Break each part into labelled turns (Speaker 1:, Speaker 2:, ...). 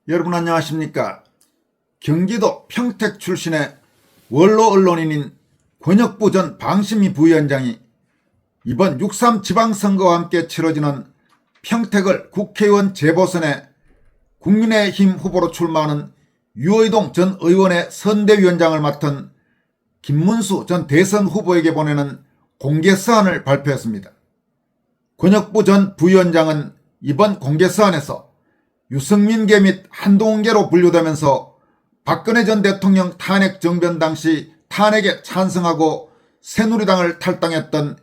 Speaker 1: 여러분 안녕하십니까. 경기도 평택 출신의 원로 언론인인 권혁부 전 방심위 부위원장이 이번 6.3 지방선거와 함께 치러지는 평택을 국회의원 재보선에 국민의힘 후보로 출마하는 유의동 전 의원의 선대위원장을 맡은 김문수 전 대선 후보에게 보내는 공개서한을 발표했습니다. 권혁부 전 부위원장은 이번 공개서한에서 유승민계 및 한동훈계로 분류되면서 박근혜 전 대통령 탄핵 정변 당시 탄핵에 찬성하고 새누리당을 탈당했던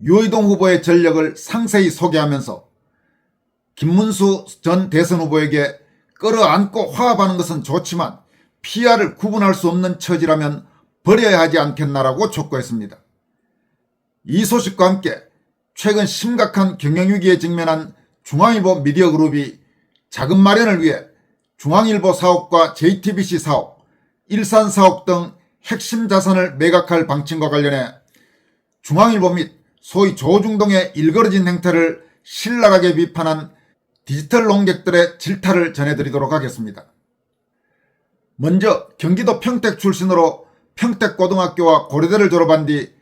Speaker 1: 유의동 후보의 전력을 상세히 소개하면서 김문수 전 대선 후보에게 끌어안고 화합하는 것은 좋지만 피아를 구분할 수 없는 처지라면 버려야 하지 않겠나라고 촉구했습니다. 이 소식과 함께 최근 심각한 경영위기에 직면한 중앙일보 미디어그룹이 자금 마련을 위해 중앙일보 사옥과 JTBC 사옥, 일산 사옥 등 핵심 자산을 매각할 방침과 관련해 중앙일보 및 소위 조중동의 일그러진 행태를 신랄하게 비판한 디지털 논객들의 질타를 전해드리도록 하겠습니다. 먼저 경기도 평택 출신으로 평택고등학교와 고려대를 졸업한 뒤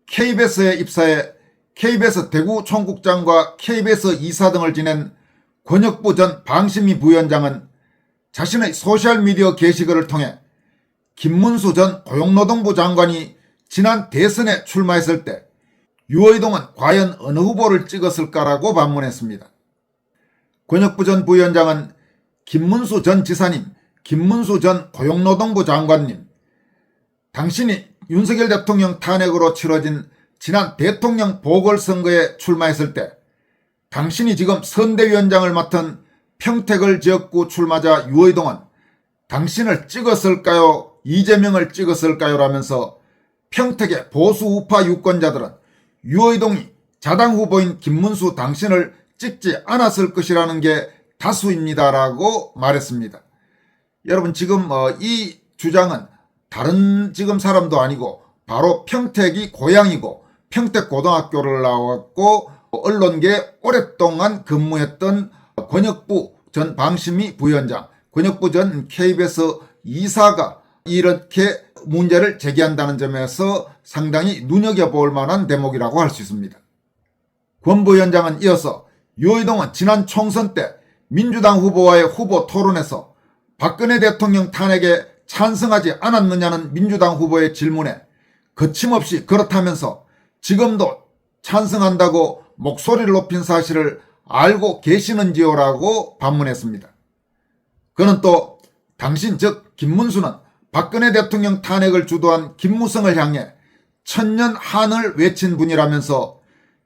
Speaker 1: KBS에 입사해 KBS 대구 총국장과 KBS 이사 등을 지낸 권혁부 전 방심위 부위원장은 자신의 소셜미디어 게시글을 통해 김문수 전 고용노동부 장관이 지난 대선에 출마했을 때 유의동은 과연 어느 후보를 찍었을까라고 반문했습니다. 권혁부 전 부위원장은 김문수 전 지사님, 김문수 전 고용노동부 장관님, 당신이 윤석열 대통령 탄핵으로 치러진 지난 대통령 보궐선거에 출마했을 때 당신이 지금 선대위원장을 맡은 평택을 지역구 출마자 유의동은 당신을 찍었을까요? 이재명을 찍었을까요? 라면서 평택의 보수 우파 유권자들은 유의동이 자당 후보인 김문수 당신을 찍지 않았을 것이라는 게 다수입니다라고 말했습니다. 여러분 지금 이 주장은 다른 지금 사람도 아니고 바로 평택이 고향이고 평택고등학교를 나왔고 언론계에 오랫동안 근무했던 권혁부 전 방심위 부위원장, 권혁부 전 KBS 이사가 이렇게 문제를 제기한다는 점에서 상당히 눈여겨볼 만한 대목이라고 할 수 있습니다. 권 부위원장은 이어서 유의동은 지난 총선 때 민주당 후보와의 후보 토론에서 박근혜 대통령 탄핵에 찬성하지 않았느냐는 민주당 후보의 질문에 거침없이 그렇다면서 지금도 찬성한다고 목소리를 높인 사실을 알고 계시는지요라고 반문했습니다. 그는 또 당신 즉 김문수는 박근혜 대통령 탄핵을 주도한 김무성을 향해 천년 한을 외친 분이라면서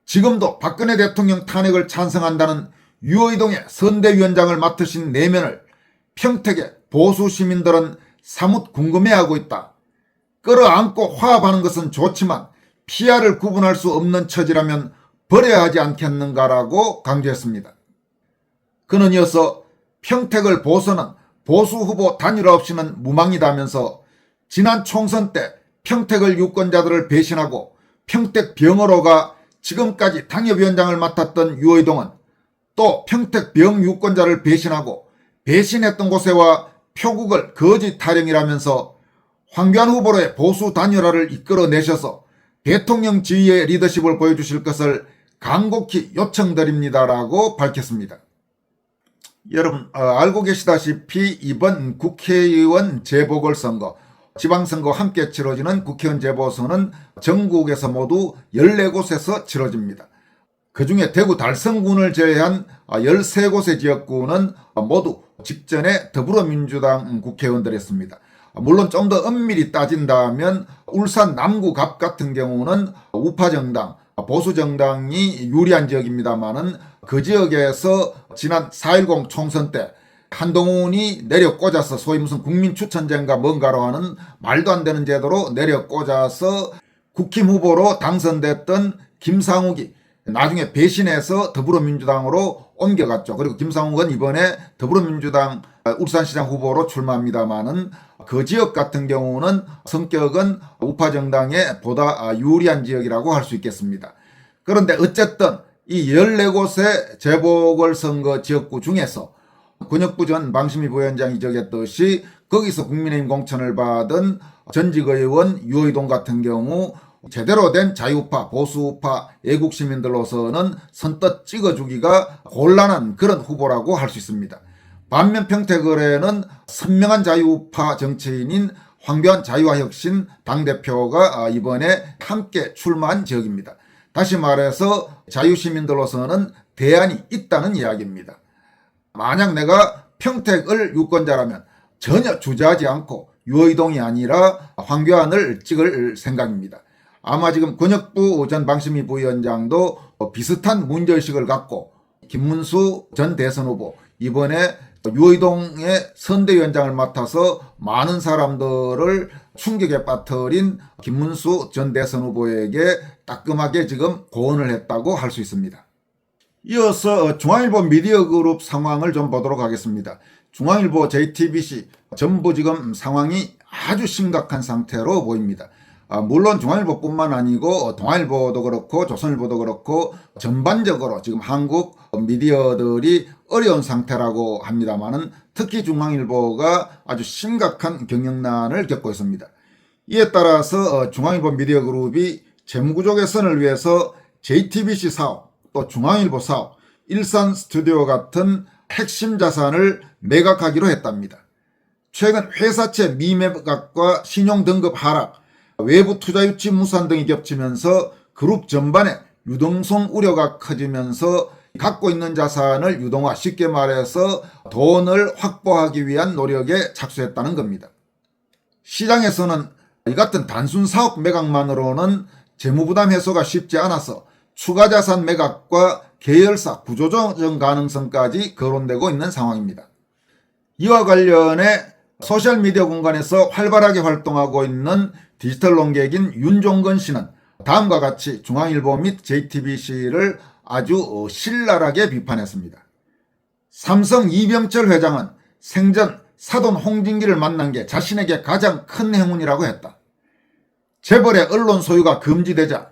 Speaker 1: 지금도 박근혜 대통령 탄핵을 찬성한다는 유의동의 선대위원장을 맡으신 내면을 평택의 보수 시민들은 사뭇 궁금해하고 있다. 끌어안고 화합하는 것은 좋지만 피아를 구분할 수 없는 처지라면 버려야 하지 않겠는가라고 강조했습니다. 그는 이어서 평택을 보선은 보수 후보 단일화 없이는 무망이다면서 지난 총선 때 평택을 유권자들을 배신하고 평택병으로가 지금까지 당협위원장을 맡았던 유의동은 또 평택병 유권자를 배신하고 배신했던 곳에와 표국을 거짓 타령이라면서 황교안 후보로의 보수 단일화를 이끌어내셔서 대통령 지위의 리더십을 보여주실 것을 간곡히 요청드립니다라고 밝혔습니다. 여러분 알고 계시다시피 이번 국회의원 재보궐선거, 지방선거와 함께 치러지는 국회의원 재보선은 전국에서 모두 14곳에서 치러집니다. 그중에 대구 달성군을 제외한 13곳의 지역구는 모두 직전에 더불어민주당 국회의원들이었습니다. 물론 좀 더 엄밀히 따진다면 울산 남구 갑 같은 경우는 우파정당, 보수정당이 유리한 지역입니다만은 그 지역에서 지난 4.10 총선 때 한동훈이 내려 꽂아서 소위 무슨 국민추천제인가 뭔가로 하는 말도 안 되는 제도로 내려 꽂아서 국힘 후보로 당선됐던 김상욱이 나중에 배신해서 더불어민주당으로 옮겨갔죠. 그리고 김상욱은 이번에 더불어민주당 울산시장 후보로 출마합니다만은 그 지역 같은 경우는 성격은 우파정당에 보다 유리한 지역이라고 할 수 있겠습니다. 그런데 어쨌든 이 14곳의 재보궐선거 지역구 중에서 권혁부 전 방심위 부위원장이 적었듯이 거기서 국민의힘 공천을 받은 전직 의원 유의동 같은 경우 제대로 된 자유파, 보수파, 애국시민들로서는 선뜻 찍어주기가 곤란한 그런 후보라고 할 수 있습니다. 반면 평택을에는 선명한 자유파 정치인인 황교안 자유화혁신 당대표가 이번에 함께 출마한 지역입니다. 다시 말해서 자유시민들로서는 대안이 있다는 이야기입니다. 만약 내가 평택을 유권자라면 전혀 주저하지 않고 유의동이 아니라 황교안을 찍을 생각입니다. 아마 지금 권혁부 전 방심위 부위원장도 비슷한 문제의식을 갖고 김문수 전 대선 후보 이번에 유의동의 선대위원장을 맡아서 많은 사람들을 충격에 빠뜨린 김문수 전 대선 후보에게 따끔하게 지금 고언을 했다고 할 수 있습니다. 이어서 중앙일보 미디어그룹 상황을 좀 보도록 하겠습니다. 중앙일보, JTBC 전부 지금 상황이 아주 심각한 상태로 보입니다. 물론 중앙일보뿐만 아니고 동아일보도 그렇고 조선일보도 그렇고 전반적으로 지금 한국 미디어들이 어려운 상태라고 합니다만은 특히 중앙일보가 아주 심각한 경영난을 겪고 있습니다. 이에 따라서 중앙일보 미디어그룹이 재무구조 개선을 위해서 JTBC 사업, 또 중앙일보 사업, 일산 스튜디오 같은 핵심 자산을 매각하기로 했답니다. 최근 회사채 미매각과 신용등급 하락, 외부 투자 유치 무산 등이 겹치면서 그룹 전반에 유동성 우려가 커지면서 갖고 있는 자산을 유동화, 쉽게 말해서 돈을 확보하기 위한 노력에 착수했다는 겁니다. 시장에서는 이 같은 단순 사업 매각만으로는 재무부담 해소가 쉽지 않아서 추가 자산 매각과 계열사 구조조정 가능성까지 거론되고 있는 상황입니다. 이와 관련해 소셜미디어 공간에서 활발하게 활동하고 있는 디지털 논객인 윤종건 씨는 다음과 같이 중앙일보 및 JTBC를 아주 신랄하게 비판했습니다. 삼성 이병철 회장은 생전 사돈 홍진기를 만난 게 자신에게 가장 큰 행운이라고 했다. 재벌의 언론 소유가 금지되자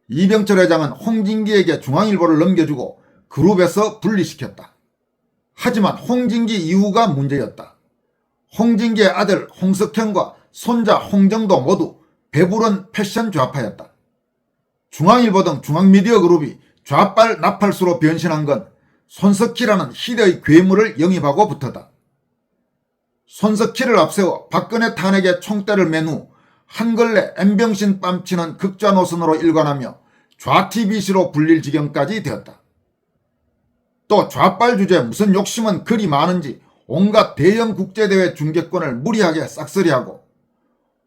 Speaker 1: 이병철 회장은 홍진기에게 중앙일보를 넘겨주고 그룹에서 분리시켰다. 하지만 홍진기 이후가 문제였다. 홍진기의 아들 홍석현과 손자 홍정도 모두 배부른 패션 좌파였다. 중앙일보 등 중앙미디어 그룹이 좌빨 나팔수로 변신한 건 손석희라는 희대의 괴물을 영입하고 붙었다. 손석희를 앞세워 박근혜 탄핵에 총대를 맨 후 한걸레 N병신 뺨치는 극좌 노선으로 일관하며 좌TBC로 불릴 지경까지 되었다. 또 좌빨 주제에 무슨 욕심은 그리 많은지 온갖 대형 국제대회 중계권을 무리하게 싹쓸이하고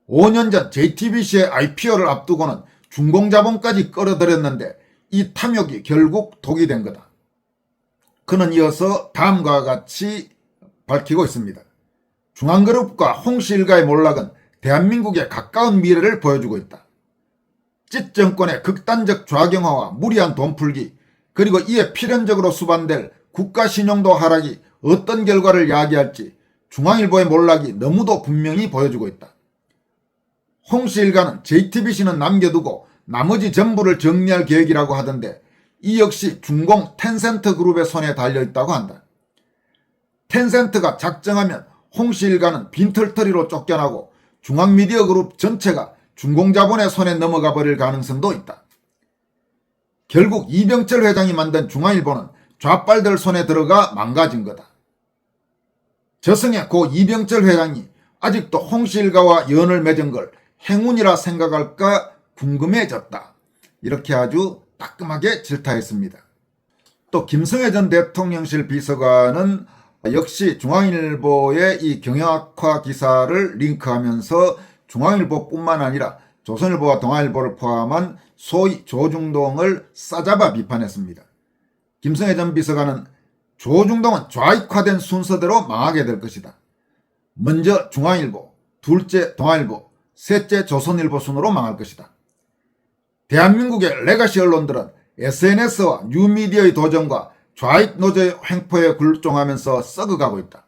Speaker 1: 5년 전 JTBC의 IPO를 앞두고는 중공자본까지 끌어들였는데 이 탐욕이 결국 독이 된 거다. 그는 이어서 다음과 같이 밝히고 있습니다. 중앙그룹과 홍씨 일가의 몰락은 대한민국의 가까운 미래를 보여주고 있다. 찌 정권의 극단적 좌경화와 무리한 돈풀기, 그리고 이에 필연적으로 수반될 국가 신용도 하락이 어떤 결과를 야기할지 중앙일보의 몰락이 너무도 분명히 보여주고 있다. 홍씨 일가는 JTBC는 남겨두고 나머지 전부를 정리할 계획이라고 하던데 이 역시 중공 텐센트 그룹의 손에 달려있다고 한다. 텐센트가 작정하면 홍씨 일가는 빈털터리로 쫓겨나고 중앙미디어 그룹 전체가 중공자본의 손에 넘어가 버릴 가능성도 있다. 결국 이병철 회장이 만든 중앙일보는 좌빨들 손에 들어가 망가진 거다. 저승의 고 이병철 회장이 아직도 홍씨 일가와 연을 맺은 걸 행운이라 생각할까 궁금해졌다. 이렇게 아주 따끔하게 질타했습니다. 또 김성애 전 대통령실 비서관은 역시 중앙일보의 이 경영악화 기사를 링크하면서 중앙일보뿐만 아니라 조선일보와 동아일보를 포함한 소위 조중동을 싸잡아 비판했습니다. 김성애 전 비서관은 조중동은 좌익화된 순서대로 망하게 될 것이다. 먼저 중앙일보, 둘째 동아일보, 셋째 조선일보 순으로 망할 것이다. 대한민국의 레가시 언론들은 SNS와 뉴미디어의 도전과 좌익 노조의 횡포에 굴종하면서 썩어가고 있다.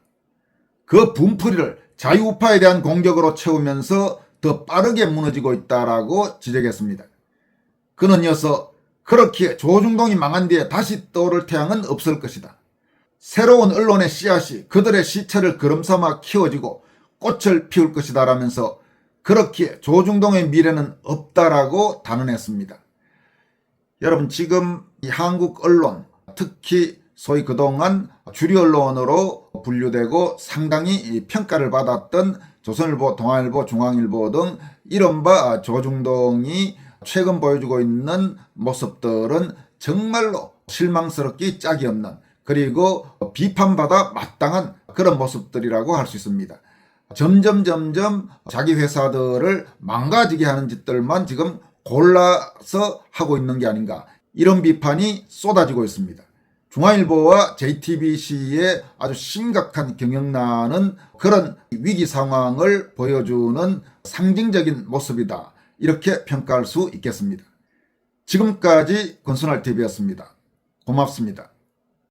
Speaker 1: 그 분풀이를 자유우파에 대한 공격으로 채우면서 더 빠르게 무너지고 있다라고 지적했습니다. 그는 이어서 그렇기에 조중동이 망한 뒤에 다시 떠오를 태양은 없을 것이다. 새로운 언론의 씨앗이 그들의 시체를 걸음삼아 키워지고 꽃을 피울 것이다라면서 그렇기에 조중동의 미래는 없다라고 단언했습니다. 여러분, 지금 이 한국 언론, 특히 소위 그동안 주류 언론으로 분류되고 상당히 평가를 받았던 조선일보, 동아일보, 중앙일보 등 이른바 조중동이 최근 보여주고 있는 모습들은 정말로 실망스럽기 짝이 없는, 그리고 비판받아 마땅한 그런 모습들이라고 할 수 있습니다. 점점 자기 회사들을 망가지게 하는 짓들만 지금 골라서 하고 있는 게 아닌가, 이런 비판이 쏟아지고 있습니다. 중앙일보와 JTBC의 아주 심각한 경영난은 그런 위기 상황을 보여주는 상징적인 모습이다, 이렇게 평가할 수 있겠습니다. 지금까지 권순할TV였습니다. 고맙습니다.